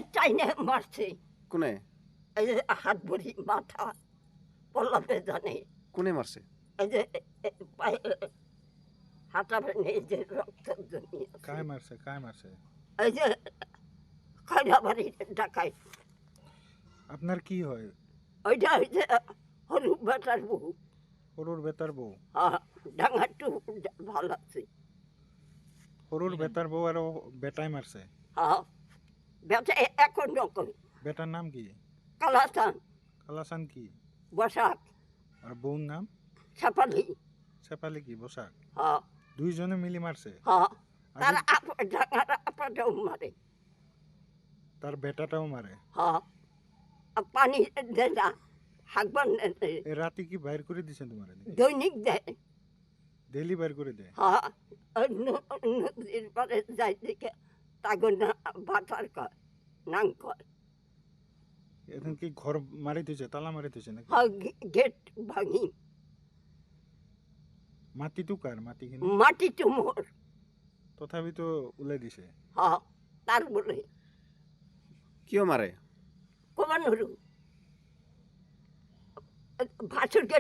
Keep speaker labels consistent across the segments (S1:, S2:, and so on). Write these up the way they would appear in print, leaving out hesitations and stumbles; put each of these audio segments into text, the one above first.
S1: চাইনে মারছে
S2: কোনে
S1: এই যে হাত ভরি মাথা পল্লবে জানে
S2: কোনে মারছে?
S1: এই যে পায়ে হাঁটা ভেঙে এই যে রক্ত জমিয়ে আছে।
S3: কায় মারছে?
S1: এই যে খয়রা বাড়ির ডাকাই
S3: আপনার কি হয়?
S1: ওইটা ওই যে হরু বেটার বউ
S3: হরুর বেতার বউ?
S1: ডাঙাটু ভালো আছে।
S3: হরুর বেতার বউ আর ও বেটায় মারছে?
S1: বেটা এখন রকম
S3: বেটার নাম কি?
S1: কালাসান
S3: কালাসান কি?
S1: বসাক
S3: আর বউর নাম?
S1: ছাপালি
S3: শেফালি কি বসাক?
S1: হ্যাঁ
S3: দুইজনে মিলি মারছে?
S1: তার ডাঙার আপাটাও মারে
S3: তার বেটাটাও মারে?
S1: পানি দেয় না হাকবান
S3: এ রাতে কি বাইর করে দিছে তোমার?
S1: দৈনিক দেয়।
S3: ডেলি বাইর করে দেয়?
S1: নদীর পারে যাই দিকে তাগো না বাটার কয় নাং কয়।
S3: এখন কি ঘর মারি দিছে, তালা মারি দিছে নাকি?
S1: গেট ভাঙি
S3: মাটি তো কার? মাটি কিনে
S1: মাটি তুমোর
S3: তথাপি তো উলাই দিছে।
S1: তার বলে
S2: কিয় মারে?
S1: কমানোরু ভাসুরকে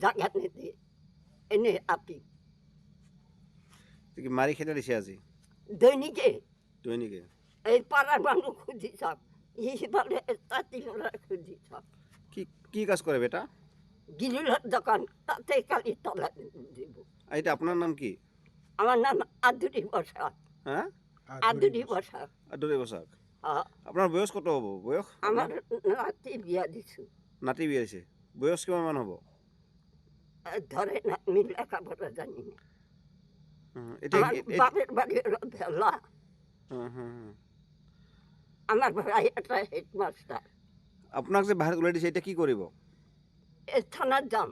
S1: জায়গা নিতে এনে আপি
S2: তুই কি মারি খেতে দিছে আজি
S1: দৈনিকে
S2: দৈনিকে?
S1: এই পাড়ার মানুষ খুঁজি সব হিসেবে তাঁতি খুঁজি সব।
S2: কি কি কাজ করে বেটা?
S1: গিরিলের দোকান তাতে কালি তলা দিব।
S2: আর এটা আপনার নাম কি?
S1: আমার নাম আদুরি বসাক।
S2: হ্যাঁ
S1: আদুরি বসাক।
S2: আদুরি বসাক। আপনার বয়স কত হব? বয়স
S1: আমার নাতি বিয়া দিছু।
S2: নাতি বিয়ে দিছে, বয়স কিমান হব?
S1: ধরে না আমি লেখাপড়া জানি না।
S2: এটা
S1: আমার বাপের বাড়ি হলো ভেলা। আমার ভাই একটা হেডমাস্টার।
S2: আপনাকে যে বাহির উলাই দিছে এটা কি করিব?
S1: এ থানার যাম।